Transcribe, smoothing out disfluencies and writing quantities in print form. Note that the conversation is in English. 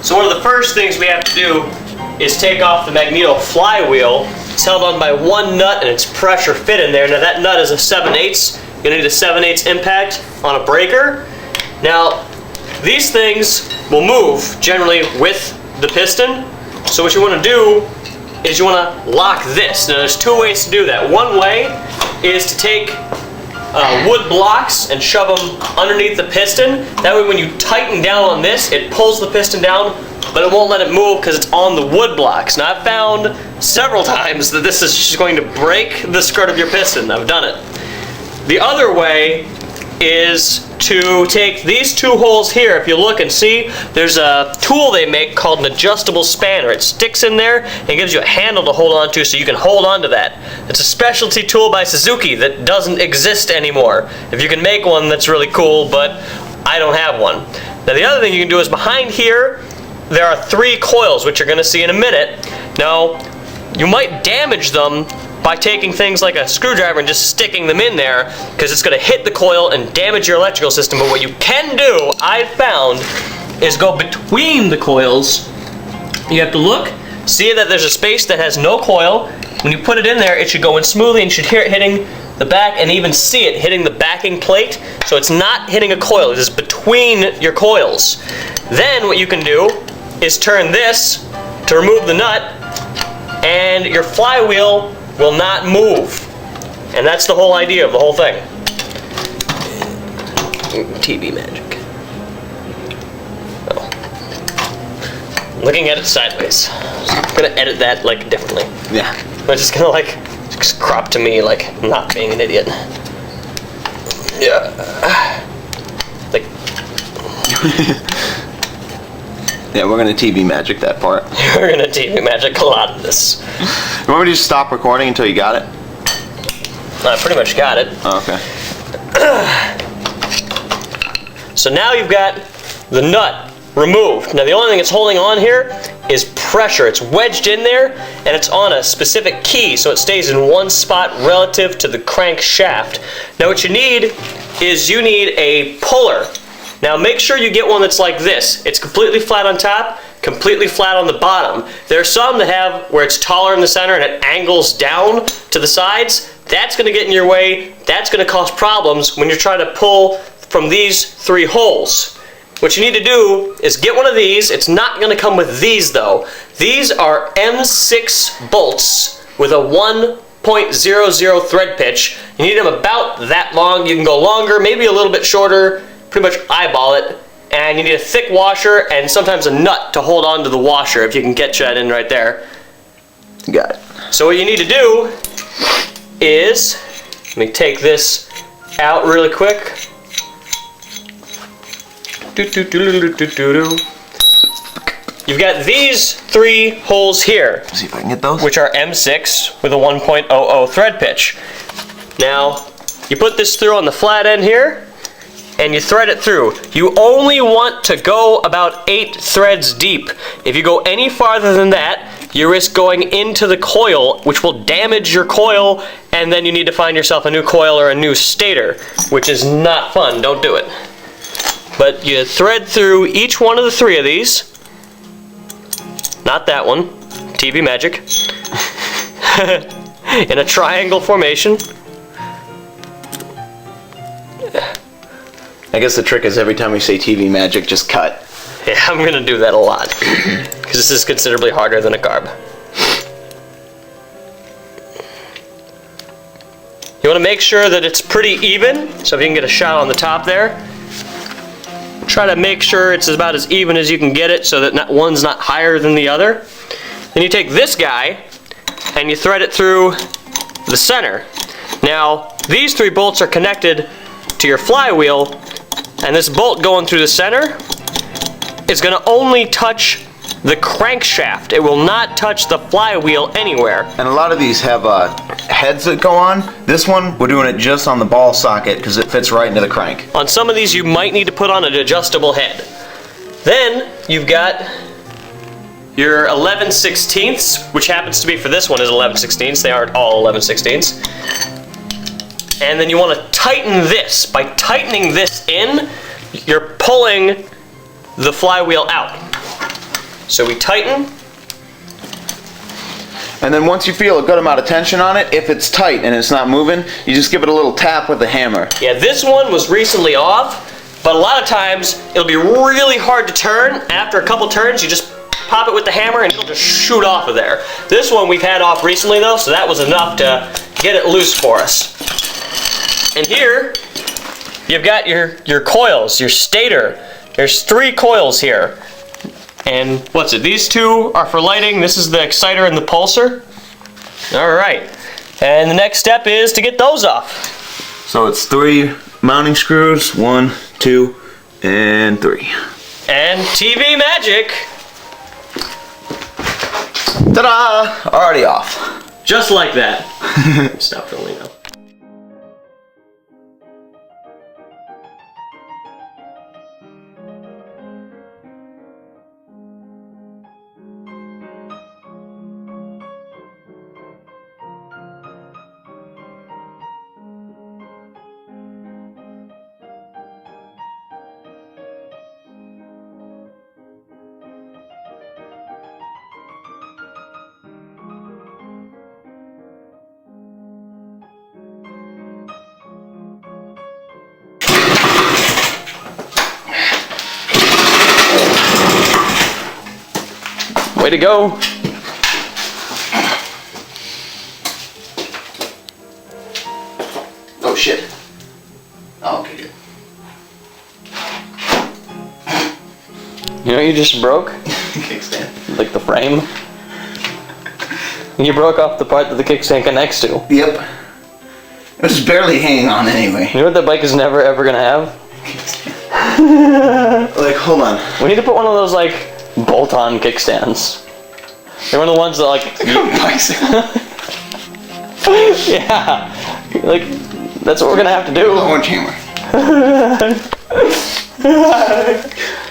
So one of the first things we have to do is take off the Magneto flywheel. It's held on by one nut and it's pressure fit in there. Now that nut is a 7/8. You're gonna need a 7/8 impact on a breaker. Now, these things will move generally with the piston. So what you wanna do is you wanna lock this. Now there's two ways to do that. One way is to take wood blocks and shove them underneath the piston. That way when you tighten down on this, it pulls the piston down, but it won't let it move because it's on the wood blocks. Now I've found several times that this is just going to break the skirt of your piston. I've done it. The other way is to take these two holes here. If you look and see, there's a tool they make called an adjustable spanner. It sticks in there and gives you a handle to hold on to so you can hold on to that. It's a specialty tool by Suzuki that doesn't exist anymore. If you can make one, that's really cool, but I don't have one. Now the other thing you can do is behind here, there are 3 coils, which you're gonna see in a minute. Now, you might damage them by taking things like a screwdriver and just sticking them in there, because it's going to hit the coil and damage your electrical system. But what you can do, I've found, is go between the coils. You have to look, see that there's a space that has no coil. When you put it in there, it should go in smoothly and you should hear it hitting the back and even see it hitting the backing plate. So it's not hitting a coil, it is between your coils. Then what you can do is turn this to remove the nut, and your flywheel will not move. And that's the whole idea of the whole thing. TV magic. Oh. Looking at it sideways. So I'm gonna edit that like differently. Yeah. I'm just gonna like just crop to me like not being an idiot. Yeah. Like. Yeah, we're gonna TV magic that part. We're gonna TV magic a lot of this. You want me to just stop recording until you got it? I pretty much got it. Oh, okay. So now you've got the nut removed. Now the only thing it's holding on here is pressure. It's wedged in there and it's on a specific key, so it stays in one spot relative to the crankshaft. Now what you need is you need a puller. Now make sure you get one that's like this. It's completely flat on top, completely flat on the bottom. There are some that have where it's taller in the center and it angles down to the sides. That's gonna get in your way. That's gonna cause problems when you're trying to pull from these 3 holes. What you need to do is get one of these. It's not gonna come with these though. These are M6 bolts with a 1.00 thread pitch. You need them about that long. You can go longer, maybe a little bit shorter. Pretty much eyeball it, and you need a thick washer and sometimes a nut to hold on to the washer, if you can get that in right there. Got it. So what you need to do is, let me take this out really quick. You've got these 3 holes here. Let's see if I can get those. Which are M6 with a 1.00 thread pitch. Now, you put this through on the flat end here, and you thread it through. You only want to go about 8 threads deep. If you go any farther than that, you risk going into the coil, which will damage your coil, and then you need to find yourself a new coil or a new stator, which is not fun. Don't do it. But you thread through each one of the 3 of these. Not that one. TV magic. In a triangle formation. I guess the trick is every time we say TV magic, just cut. Yeah, I'm gonna do that a lot. Because this is considerably harder than a carb. You wanna make sure that it's pretty even, so if you can get a shot on the top there. Try to make sure it's about as even as you can get it so that one's not higher than the other. Then you take this guy and you thread it through the center. Now, these 3 bolts are connected to your flywheel, and this bolt going through the center is going to only touch the crankshaft. It will not touch the flywheel anywhere. And a lot of these have heads that go on. This one, we're doing it just on the ball socket because it fits right into the crank. On some of these, you might need to put on an adjustable head. Then you've got your 11/16, which happens to be for this one is 11/16. They aren't all 11/16. And then you want to tighten this. By tightening this in, you're pulling the flywheel out. So we tighten. And then once you feel a good amount of tension on it, if it's tight and it's not moving, you just give it a little tap with the hammer. Yeah, this one was recently off, but a lot of times it'll be really hard to turn. After a couple turns, you just pop it with the hammer and it'll just shoot off of there. This one we've had off recently though, so that was enough to get it loose for us. And here, you've got your coils, your stator. There's 3 coils here. And what's it? These 2 are for lighting. This is the exciter and the pulsar. All right. And the next step is to get those off. So it's 3 mounting screws, 1, 2, and 3. And TV magic. Ta-da! Already off. Just like that. Stop filming now. Way to go. Oh shit. Oh, okay, good. You know what you just broke? Kickstand. Like the frame. You broke off the part that the kickstand connects to. Yep. It was barely hanging on anyway. You know what that bike is never ever gonna have? Like, hold on. We need to put one of those like bolt-on kickstands. They're one of the ones that like Bicycle. yeah. Like that's what we're gonna have to do. One hammer.